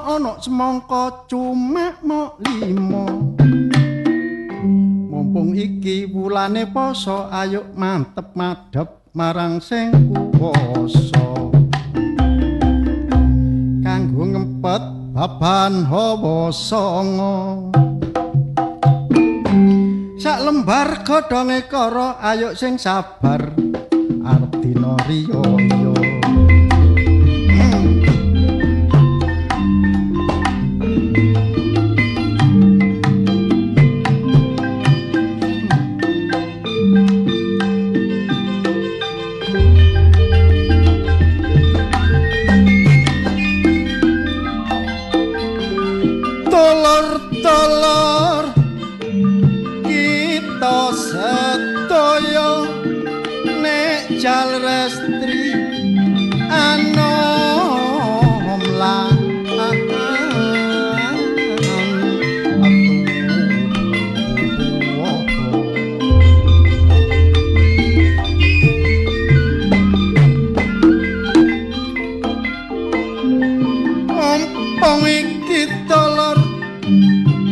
ana semangka cuma mok 5. Mumpung iki wulane poso, ayo mantep madhep marang sing kuwasa. Kanggo ngempet baban hawa sanga. Sak lembar godhonge kara, ayo sing sabar arep dina riyaya. Tolor kita sedaya nek jal restri anom lan ompong iki tolor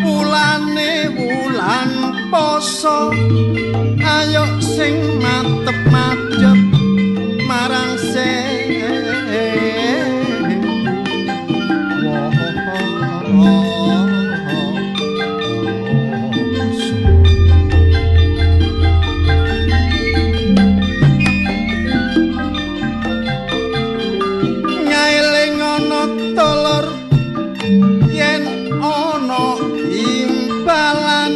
wulan poso, ayo sing mantep madhep marang sing ngailing ana tolor yen ana imbalan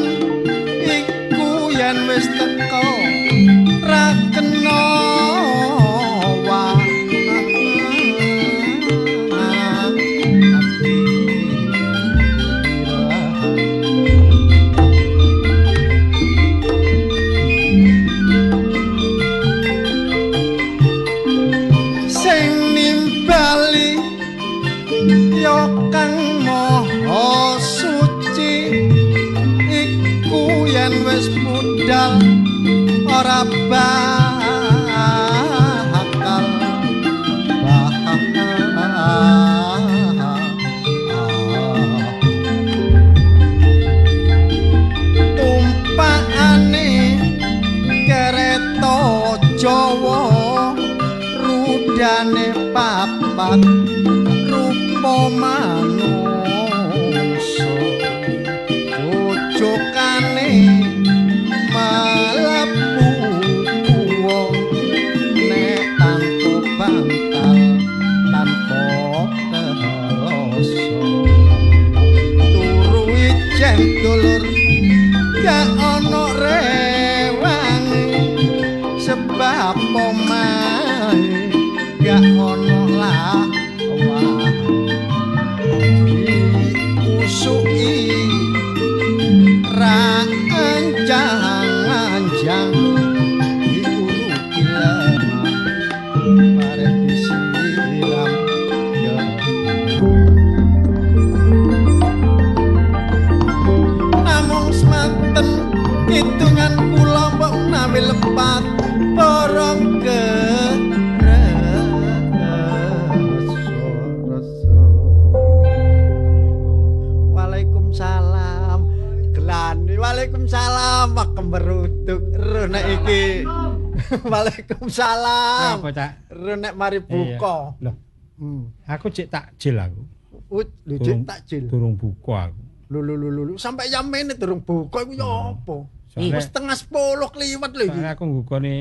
iku yen wis teko ra kena sing nimbali yo kang maha suci iku yen wis budal ora bakal tumpakane kereta Jawa rudane papat rupa manungsa ujukane mlebu wong nek tanpa bantal tanpa keloso turu ijen dulur gak ana rewangi sebab omahe gak ana lawang usuki ra anjang-anjang diuruki lemah bareng disiram ya namung semanten hitungan kula mbok menawi lepat porong ke Waalaikumsalam. Gelani Waalaikumsalam. Wah kemberuduk nek iki. Waalaikumsalam. Apa, Cak? Nek mari buka. Loh. Aku cek takjil aku. Lho cek takjil. Durung buka aku. Lho sampai jam menit durung buka iku ya apa? Soalnya- Wis setengah 10 kliwat lho iki. Soalnya aku nggukoni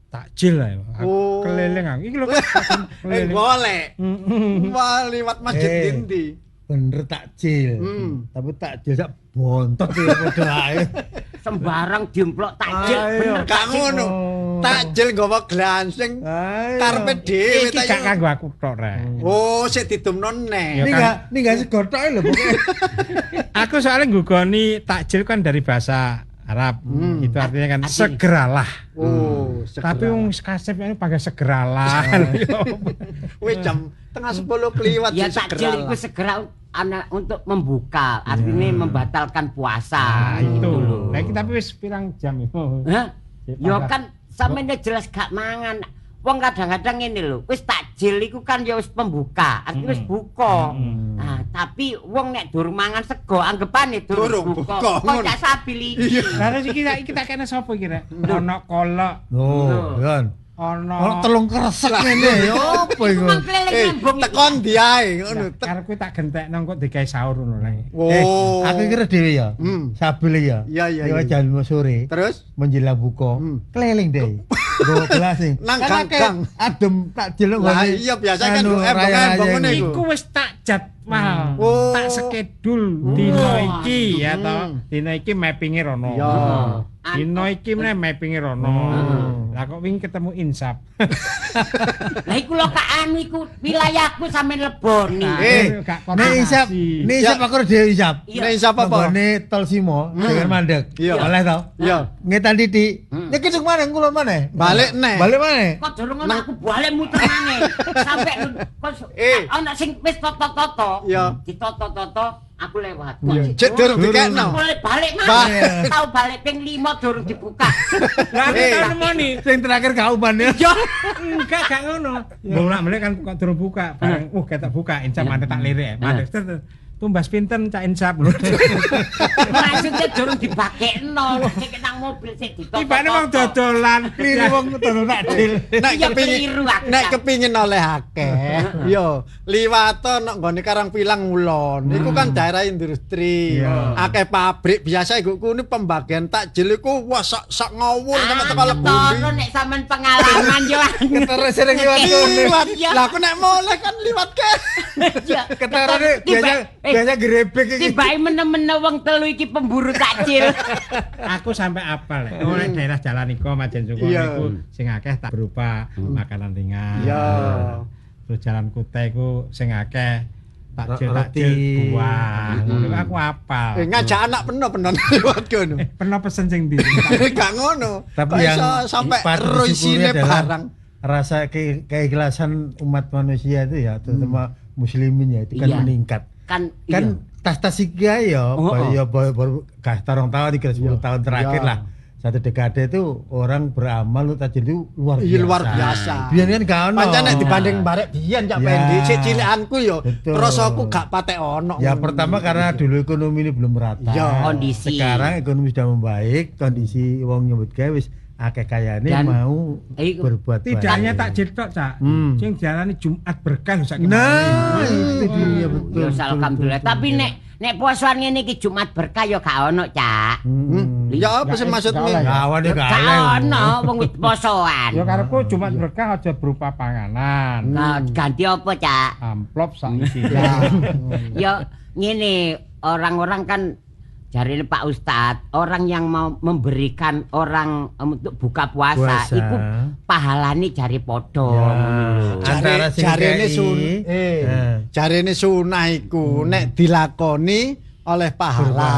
takjil lah. Aku keliling aku. Iki lho kan. Golek. Wah liwat masjid ndi? Bener takjil. Tapi takjil sak bontot ya padha ae. Sembarang diemplok takjil. Ayo. Gak ngono. Takjil nggawa glansing karepe dhewe Iki gak kanggo aku tok rek. Oh, sik didumno neh. Ya, Ini enggak segotoke lho pokoke. Aku soalnya nggukoni takjil kan dari bahasa Arab. Itu artinya kan segeralah. Oh, Tapi wong kasep ini pakai segeralah. wis jam tengah 10 kliwat Ya sik takjil itu segera untuk membuka, artinya membatalkan puasa. Itu. loh. Nah, tapi wis pirang jam itu. Hah? Ya, Ya pada- kan sampeyan jelas gak mangan. wong kadang-kadang ngene lho, wis takjil iku kan ya wis pembuka, artinya wis buka. Nah, tapi wong nek durung mangan sego anggapane durung buka. Kok gak sabil iki. Lah iki tak kene sapa iki rek? Ana kolok. Oh, kan. Ana telung kresek ngene ya apa iku? Tekon diae ngono. Karepku tak gentekno kok digawe sahur ngono rek. Aku kira dhewe ya. Sabil ya. Iya. Ya jam 5 sore. Terus menjelang buka. Keliling deh. Go gelas sing. Nang gang-gang. Adem takjil kok. Lah iya biasa kan embong-embong ngene iku. Iku wis tak jadwal. Oh. Tak skedul dina iki ya toh. Dina iki mappinge rono. Ya. Dina iki meneh mappinge rono. Lah kok wingi ketemu insap. Lah iku lho Kak anu iku wilayahku sampean leboni. Nek isap aku dhewe isap. Nek isap apa? Nek tol Simo dengan mandek. Oleh to? Iya. Ngetan titik. Nek kene mana ngulon mana? Balik neh. Balik mana? Kok durung ngono aku balik muter maneh. Sampe ana sing wis toto-toto. Iya. Ditoto-toto aku lewat. Cek durung dikekno. Mulai balik maneh. Tau balik ping 5 durung dibuka. Lah tak nemoni. Sing terakhir kauban ya. Enggak ngono. Bolak-balik kan kok durung buka. Bareng ketok buka insap mandek tak lirik. Mandek tumbas pinten cak insap lho. Maksudnya durung dibakekno, sik nang mobil sik ditoto. Tibane wong dodolan, Kliru wong dodol takjil. Nek kepingin oleh akeh, yo liwat nek nggone Karangpilang ngulon. Iku kan daerah industri. Akeh pabrik biasa iku kene pembagian takjil iku wah sak ngawul sampe teko lebu. Nek sampean pengalaman yo. Ketara sering liwat. Lah aku nek moleh kan liwat ke. Ketarane biasa grebek iki. Tibake menem-menem wong telu iki pemburu takjil. Aku sampai apal lek oleh daerah Jalan Iko Majen Sungkono iku sing akeh tak berupa makanan ringan. Iya. Terus Jalan Kutai iku sing akeh takjil Roti. buah. Ngono aku apal. Ngajak anak peno-peno liwat kono. Pernah pesen sing ndi? Gak ngono. Tapi Kok yang iso sampai patut ero disyukuri isine adalah barang. rasa keikhlasan umat manusia itu ya, terutama muslimin ya, itu kan meningkat. Kan tas-tas iki ya, baru gak tarung tahun 10 tahun terakhir lah. Satu dekade itu orang beramal takjil itu luar biasa. Iya luar biasa. Biyen kan gak ono. Pancen nek dibanding barek biyen cak pendi, sik cilikanku yo rasaku gak patek ono. Ya pertama karena dulu ekonomi ini belum merata. Ya, kondisi. Sekarang ekonomi sudah membaik, kondisi wong nyebut gawe wis akeh kayane mau berbuat baik. Tidak hanya takjil tok, Cak. Sing diarani Jumat berkah saiki. Nah, itu dia betul. Alhamdulillah. Tapi nek posoan ngene iki Jumat berkah ya gak ono, Cak. Ya apa sih maksudmu? Lawan Gak ono wong wis posoan. Ya karepku Jumat berkah aja berupa panganan. Nah, ganti apa, Cak? Amplop sak isine. Ya ngene, orang-orang kan jarine Pak Ustadz, orang yang mau memberikan orang untuk buka puasa, iku pahalane jari podo. Antara jarene sunah iku nek dilakoni oleh pahala.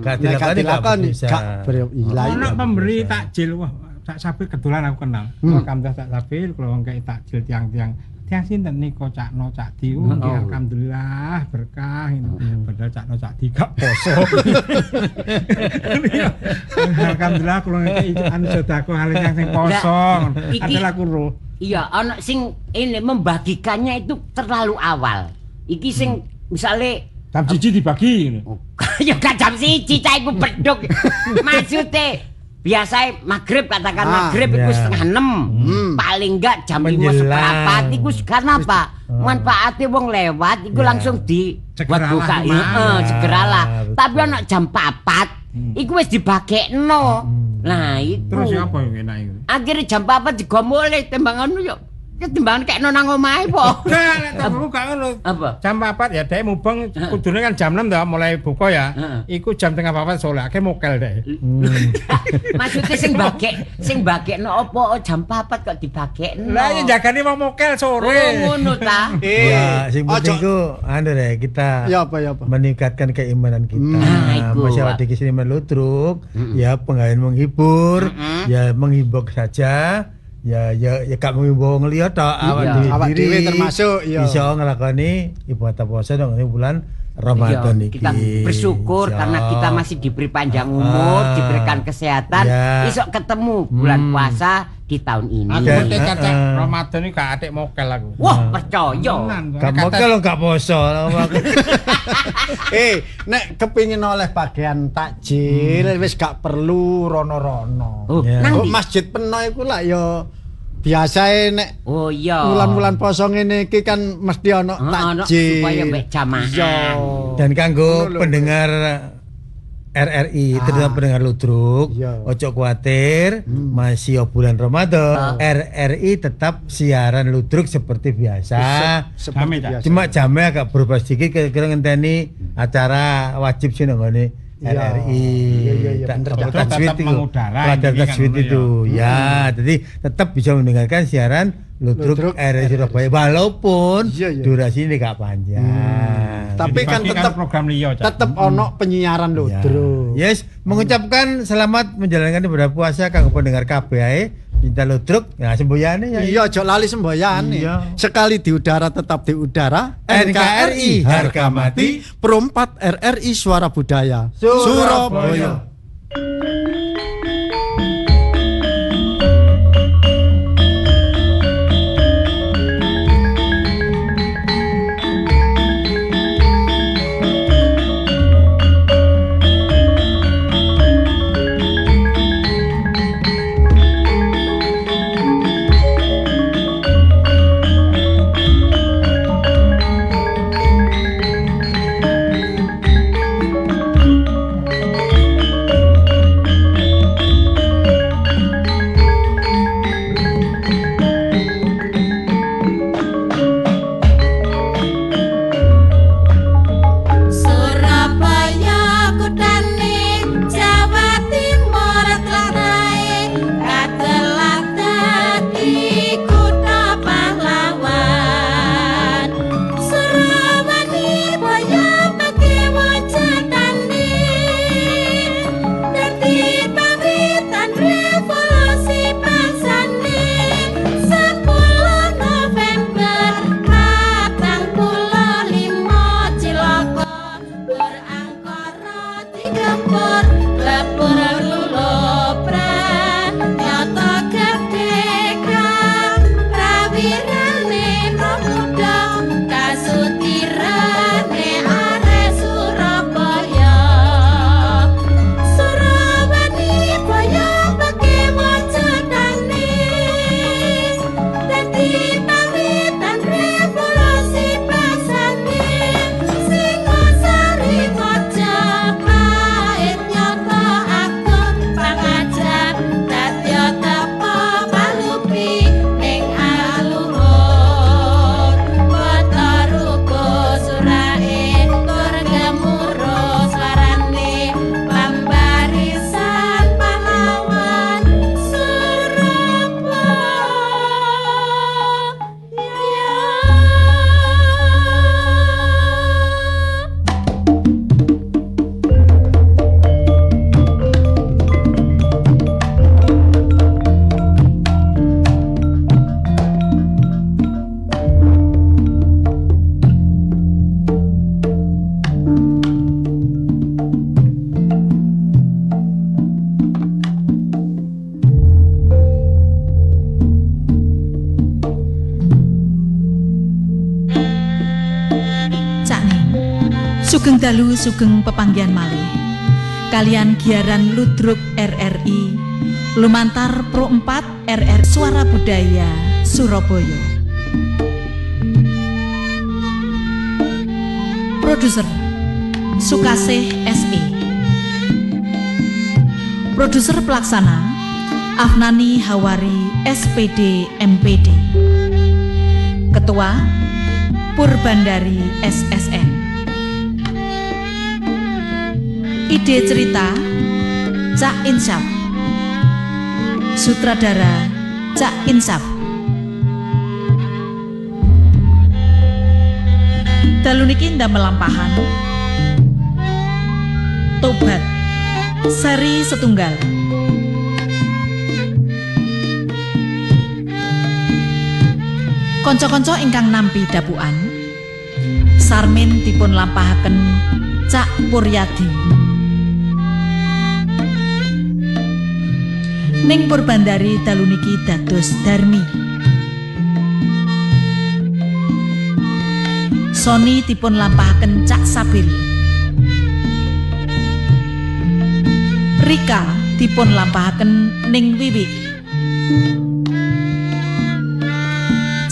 Gak dilakoni gak Ono pemberi takjil, wah sak sabil kebetulan aku kenal. Alhamdulillah sak sabil kalau wong kei takjil tiang-tiang sinten niku Cakno Cakdi. Alhamdulillah berkah ini. Padahal Cakno Cakdi gak poso. Alhamdulillah kula ngekei anu sedekah hal sing poso. Adalah kulo. Iya, ana sing ini membagikannya itu terlalu awal. Iki sing misale jam 1 dibagi ngono. Ya gak jam 1 cah iku beduk. Maksude biasa maghrib katakan maghrib iku setengah 6. Paling enggak jam 5:15 iku karena apa? Manfaate wong lewat iku langsung buat buka. Segeralah. Tapi ana jam 4 iku wis dibagekno. Nah, itu. Terus apa yang enak iku? Akhire jam 4 digomole tembangan yo. Ya timbangan kekno nang omahe po. Nek tak buka ngono. Apa? Jam 4 ya dhek mubeng kudune kan jam 6 dah mulai buka ya. Iku jam 3:30 sore akeh mokel dhek. Maksudnya sing bagekno apa jam 4 kok dibagekno. Lah ya jagane wong mokel sore. Oh ngono ta. Ya, sing penting ku anu deh kita Ya apa meningkatkan keimanan kita. Nah, Masyarakat di sini meludruk, ya penggawean menghibur, ya menghibur saja. Ya gak menghimbau ngelihat tok awak dhewe termasuk ya bisa nglakoni ibadah puasa dong ini bulan Ramadan iki. Kita bersyukur karena kita masih diberi panjang umur, diberikan kesehatan, isok ketemu bulan puasa di tahun ini. Aku tekad Ramadan iki gak atik mokel aku. Wah, percaya. Gak mokel gak poso. Nek kepingin oleh bagian takjil wis gak perlu rono-rono. Nang Masjid Peno iku lak ya biasae nek wulan-wulan poso ngene iki kan mesti ana takjil supaya mbek jamaah. Dan kanggo pendengar RRI, terutama pendengar Ludruk, ojo kuatir, masih bulan Ramadan, RRI tetap siaran Ludruk seperti biasa. Cuma jamnya agak berubah sedikit, kira-kira ngenteni acara wajib sih nggone RRI. Tetap mengudara. Tajwid itu. Ya, jadi tetap bisa mendengarkan siaran Ludruk RRI Surabaya walaupun durasi ini gak panjang. Tapi kan tetap program liya tetap ono penyiaran Ludruk. Yes, mengucapkan selamat menjalankan ibadah puasa kanggo pendengar kabeh Cinta Ludruk. Ya semboyane ya. Iya, aja lali semboyane. Sekali di udara tetap di udara. NKRI harga mati. Pro 4 RRI Suara Budaya Surabaya. Sugeng dalu sugeng pepanggihan malih kalian giaran Ludruk RRI lumantar Pro 4 RR Suara Budaya Surabaya. Produser Sukasih SE. Produser pelaksana Afnani Hawari SPD MPD. Ketua Purbandari SSN. Ide cerita Cak Insaf. Sutradara Cak Insaf. Dalu niki ndamel lampahan Tobat seri setunggal. Kanca-kanca ingkang nampi dapukan Sarmin dipun lampahaken Cak Puryadi. Ning Purbandari dalu niki dados Darmi. Soni dipun lampahaken Cak Sabiri. Rika dipun lampahaken Ning Wiwi.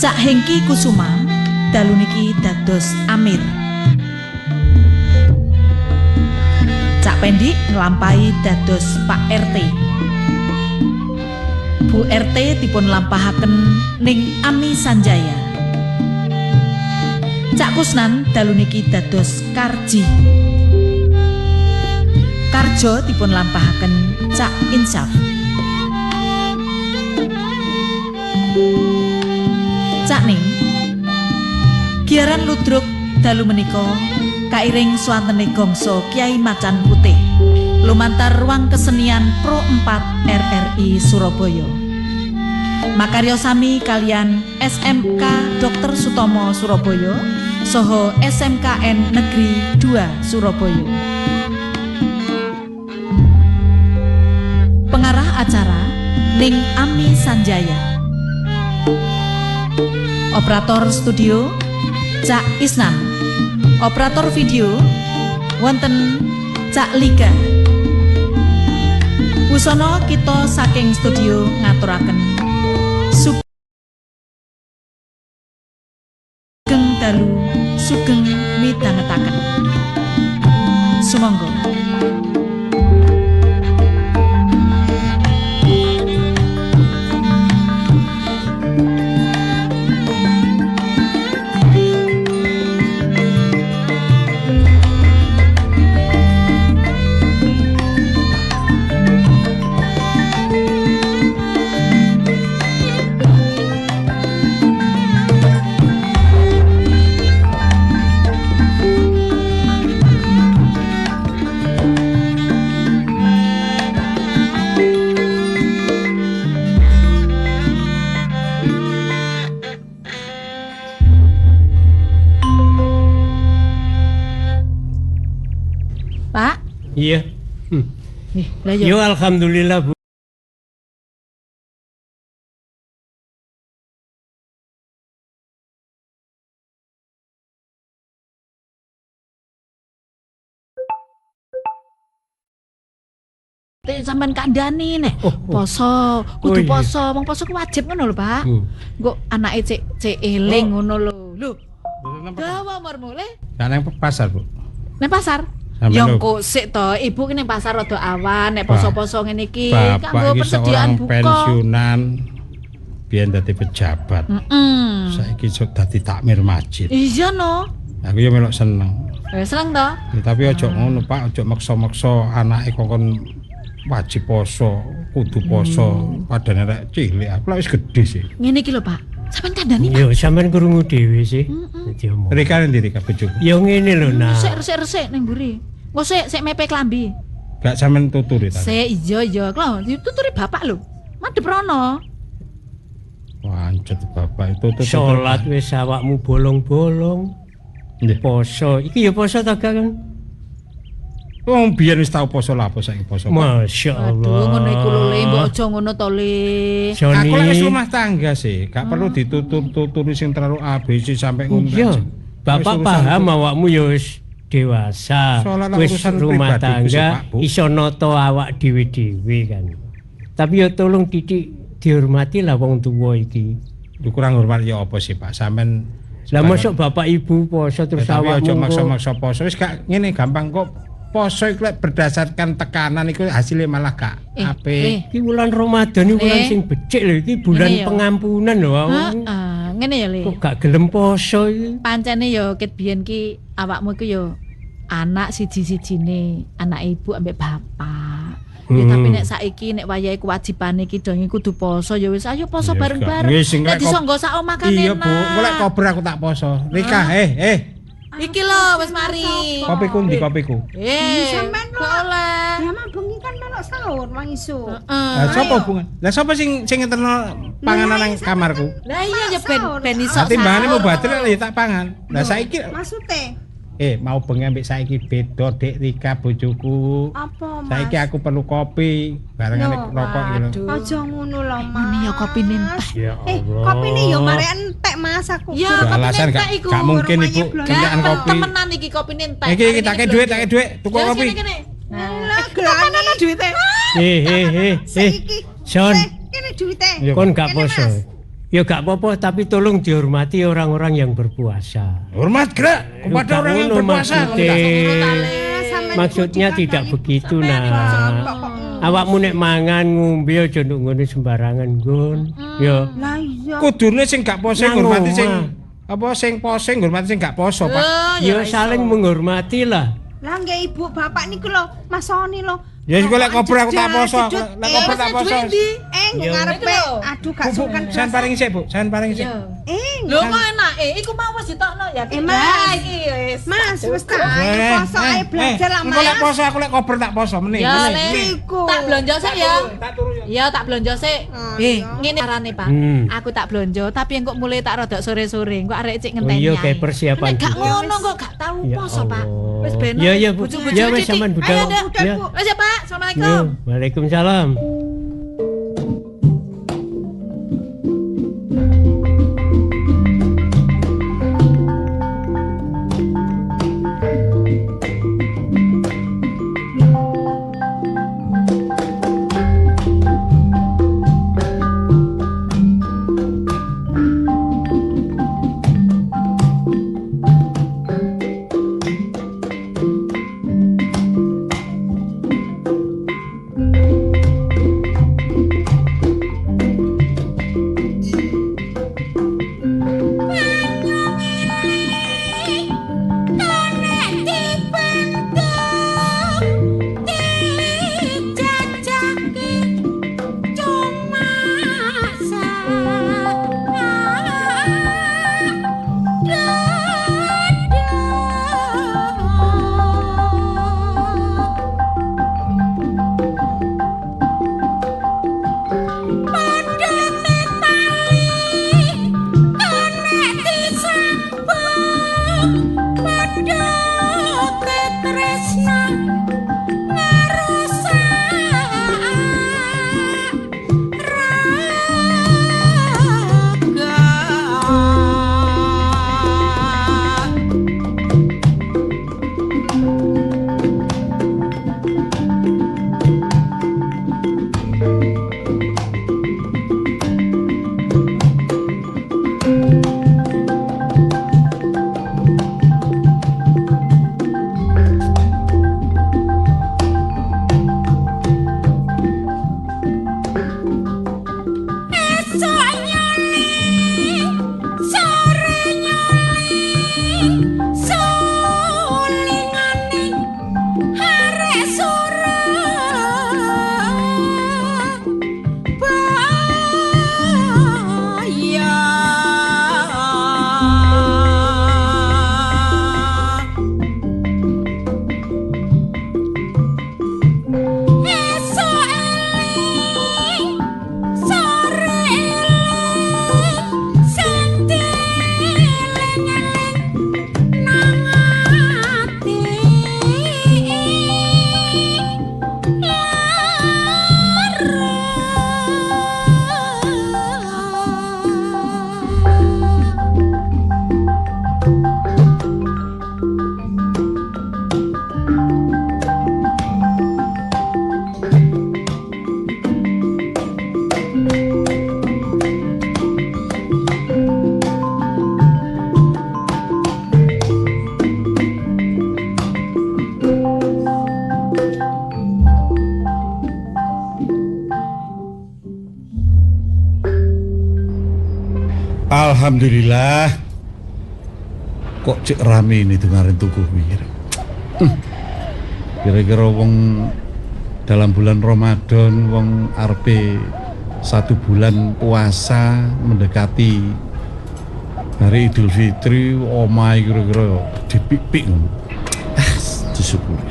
Cak Hengki Kusuma dalu niki dados Amir. Cak Pendi nglampahi dados Pak RT. Bu RT dipun lampahaken Ning Ami Sanjaya. Cak Kusnan dalu niki dados Karji. Karjo dipun lampahaken Cak Insaf. Cak Ning giaran ludruk dalu menika kairing swantene gongso Kiai Macan Putih lumantar ruang kesenian Pro 4 RRI Surabaya. Makarya sami kalian SMK Dr. Sutomo Surabaya soho SMKN Negeri 2 Surabaya. Pengarah acara Ning Ami Sanjaya. Operator studio Cak Isnan. Operator video wonten Cak Liga. Wusono kita saking studio ngaturaken sugeng dalu sugeng midhangetaken. Sumangga. Iya. Lah Yo alhamdulillah Bu. Sampeyan kandhani nek poso, kudu poso, wong poso ku wajib ngono lho, Pak. Engko anake cek eling ngono lho. Lho. Dawa umurmu le? Nang pasar, Bu. Nang pasar? Ya engko sik to, ibu ki ning pasar rada awan nek poso-poso ngene iki kanggo persediaan buka. Pensiunan biyen dadi pejabat. Saiki iso dadi takmir masjid. Iya no. Aku yo melok seneng. Seneng to? Ya, tapi aja ngono, Pak, aja maksa-maksa anake kongkon wajib poso, kudu poso, padane rek cilik. Aku wis gedhe sih. Ngene iki lho, Pak. Sampeyan kandhani, Pak. Yo sampean krungu dhewe sih. Dadi omong. Rika ndi Rika bojoku? Yo ngene lho, Nak. Resik-resik ning mburi. Engko sik mepe klambi. Gak sampean tuturi ta? Sik iya. Klo, dituturi bapak lho. Madhep rono. Wancet bapak itu tutur. Salat wis awakmu bolong-bolong. Nggih. Poso. Iki ya poso ta, Kang? Wong biyen wis tau poso lah, apa saiki poso. Masyaallah. Aduh, ngono iku lho, Le, mbok aja ngono to, Le. Aku lek wis rumah tangga sih, gak perlu ditutur-tuturi sing terlalu ABC sampai ngono. Iya. Bapak paham awakmu ya wis dewasa. Wis rumah tangga iso nata awak dhewe-dhewe kan. Tapi ya tolong titik dihormati lah wong tuwa iki. Kurang hormat ya apa sih, Pak? Sampean lah mosok bapak ibu poso terus awak aja maksa-maksa poso. Wis gak ngene gampang kok. Poso iku berdasarkan tekanan iku hasilnya malah gak apik. Iki bulan Ramadan iki bulan sing becik lho, iki bulan pengampunan lho. Ngene ya, Le. Kok gak gelem poso iki? Pancene ya ket biyen ki awakmu iku ya anak siji-sijine, anak ibu ambek bapak. Ya tapi nek saiki nek wayahe kewajibane iki dong kudu poso ya wis ayo poso bareng-bareng. Nek disangga sak omah kan enak. Iya, Bu. Golek kober aku tak poso. Rika, Iki lho wis mari. Kopiku ndi kopiku? Sampean oleh. Ya mah bengi kan melok delok sahur mang isu. Lah sapa hubungan? Lah sapa sing ngeterno panganan nang kamarku? Lah iya ya ben iso. Timbangane mau bater ya tak pangan. Lah saiki maksude mau bengi ambek saiki beda Dik Rika bojoku. apa Mas? Saiki aku perlu kopi barengane rokok gitu. Aja ngono lho Mas. Ini ya kopine entek. Ya Allah. Kopine yo marek entek Mas aku. Ya alasan kopine entek iku. gak mungkin Ibu kentekan kopi. Temenan iki kopine entek. Iki tak kei dhuwit, tuku kopi. Lah gelane duwite. Son, Kene duwite. kon gak poso. Ya gak apa-apa, tapi tolong dihormati orang-orang yang berpuasa. Hormat gerak kepada orang yang berpuasa. Maksudnya tidak begitu, Nak. Awakmu nek mangan ngombe aja nduk ngene sembarangan, Gun. Ya. Lah iya. Kudune sing gak poso ngurmati sing apa sing poso ngurmati sing gak poso, Pak. Ya saling menghormati lah. Lah nggih Ibu, bapak niku lho, Mas Soni lho. Ya iku lek koper aku tak poso, lek koper tak poso. Ngarepe aduh gak sukan. Sampeyan paring sik, Bu. Sampeyan paring sik. Lho kok enak iku mau wis ditokno ya. Mas, iki wis. Mas, wis tak poso ae belajar lah Mas. Lek poso aku lek koper tak poso meneh. Ya tak blonjo sik ya. Ya tak blonjo sik. Ngene carane, Pak. Aku tak blonjo tapi engko mulai tak rodok sore-sore. Engko arek cek ngenteni. Iya kayak persiapan. Nek gak ngono kok gak tau poso, Pak. Wis ben. Ya Bu. Ya wis sampean budal. Ya. Wis ya, Pak. Assalamualaikum. Waalaikumsalam. Alhamdulillah. Kok cek rame ini dengarin tuku mikir. Kira-kira wong dalam bulan Ramadan wong arepe 1 bulan puasa mendekati hari Idul Fitri omahe kira-kira dipipik ngono. Disyukuri.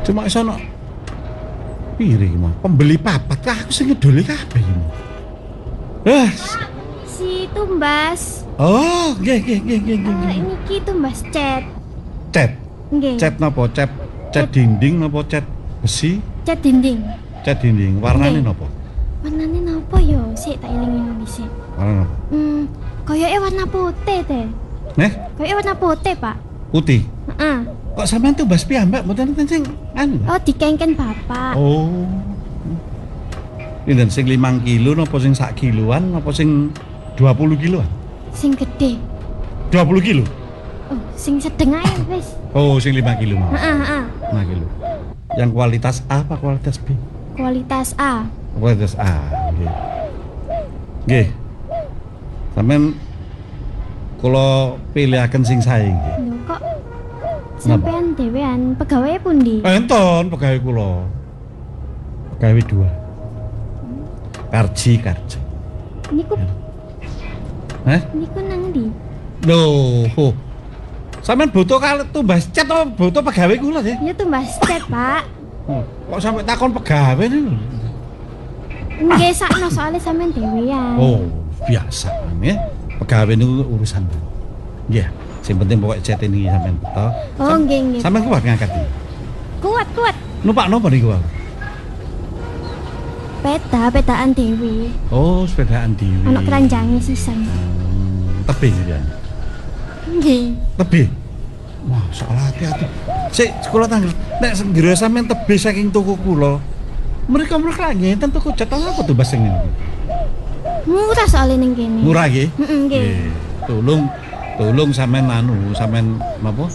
Cuma isono Pire iki, Mas? Pembeli papat kah aku sing ngedoli kabeh iki. Si Tumbas. Oh, nggih. Ini ki Tumbas cat. Cat. Nggih. Cat napa? Cat dinding napa cat besi? Cat dinding. Cat dinding. Warnane Nggih. napa? Warnane napa yo? Sik tak eling-eling dhisik. Warna napa? Koyoke warna putih teh. Neh, Koyoke warna putih, Pak. putih. Heeh. Kok sampean Tumbas piyambak mboten enten sing anu? Oh, dikengken Bapak. Oh. Ini sing 5 kilo napa sing 1 kiloan napa sing 20 kiloan? Sing gede. 20 kilo. Oh, sing sedeng ae wis. Oh, sing 5 kilo mau. Heeh. 5 kilo. Yang kualitas A apa kualitas B? Kualitas A. Kualitas A. Nggih. Nggih. Sampeyan kula pilihaken sing sae nggih. Lho kok sampean dhewean pegawe pundi? Enten pegawai kula. Pegawai 2. Karji. Niku Hah? niku nang ndi? Loh. Sampeyan butuh kali Tumbas cat apa butuh pegawai kula ya? Ya Tumbas cat, Pak. Kok sampe takon pegawai niku? Nggih sakno soalnya sampean dhewean. Oh, biasa ya. Pegawai niku urusan. Nggih, sing penting pokoke cat ini sampean beto. Oh, nggih. Sampeyan kuat ngangkat iki. Kuat. Numpak napa niku? Pedaan dhewe. Oh, sepedaan dhewe. Ana keranjange sisan. Tebih jenengan. Nggih. Tebih. Wah, soal hati-hati. Sik, kula tanggal. Nek senggara sampean tebih saking tuku kula. Mereka ngenten tuku cat apa tuh basing niku? Murah soalnya ning kene. Murah nggih? Nggih. Tolong sampean sampean napa?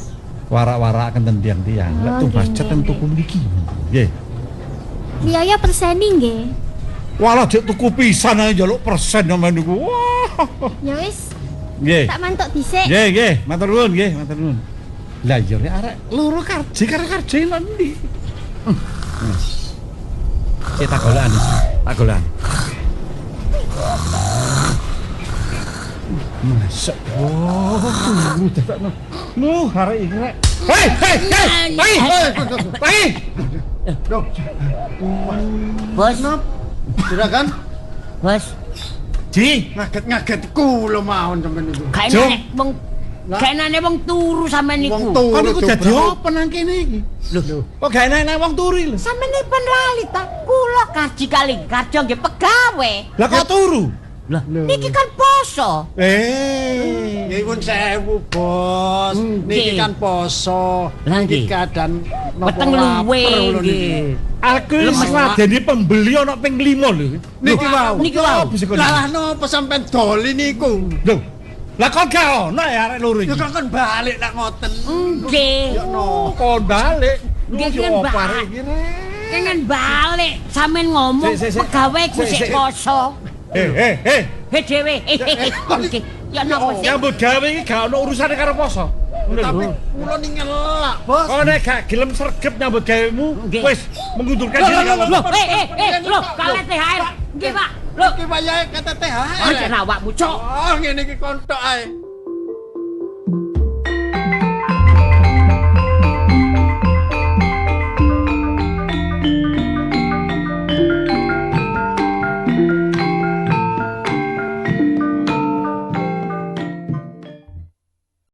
Warak-warakaken ten tiang-tiang. Lek Oh, tumbas nggih, cat ten tuku mriki. Nggih. Biaya perseni nggih. Walah jek tuku pisan ae njaluk persen sampean niku. Wah. Ya wis, Nggih. tak mantuk dhisik. Nggih, matur nuwun nggih, matur nuwun. Lah iya nek arek loro karji karo karji nang ndi? Cek tak golan. Masuk. Oh, tunggu dadakno. Nuh, arek iki rek. Hei! Bos, Juragan, bos. Ji, ngaget kula mawon sampeyan niku. Kainane wong turu sampean niku. Wong turu. kok niku dadi apa nang kene iki? Lho. Kok gak enak nang wong turu lho. Sampeyan pun lali ta. Kula kaji kali karjo nggih pegawe. Lah kok turu? Lah, niki kan poso. Nyuwun sewu, Bos. Niki kan poso. Lah Niki nggih. keadaan Weteng luwe nggih. Aku wis ngladeni pembeli ana ping 5 lho. Niki wau. Lah napa sampean doli niku? Lho. Lah kok gak ono ya arek loro iki? Ya kan balik nak ngoten. Nggih. Ya no. Kok balik? Nggih kan balik. Kangen balik sampean ngomong pegawe ku sik poso. Hei dhewe. Nggih. Ya napa sih? Nyambut gawe iki gak ono urusane karo poso. Tapi kula ning ngelak, Bos. Kok nek gak gelem sregep nyambut gawemu, wis mengundurkan diri kamu. Loh, kalian THR. Nggih, Pak. Lho, ki wayahe kata THR. Aja awakmu, Cok. Oh, ngene iki kontok ae.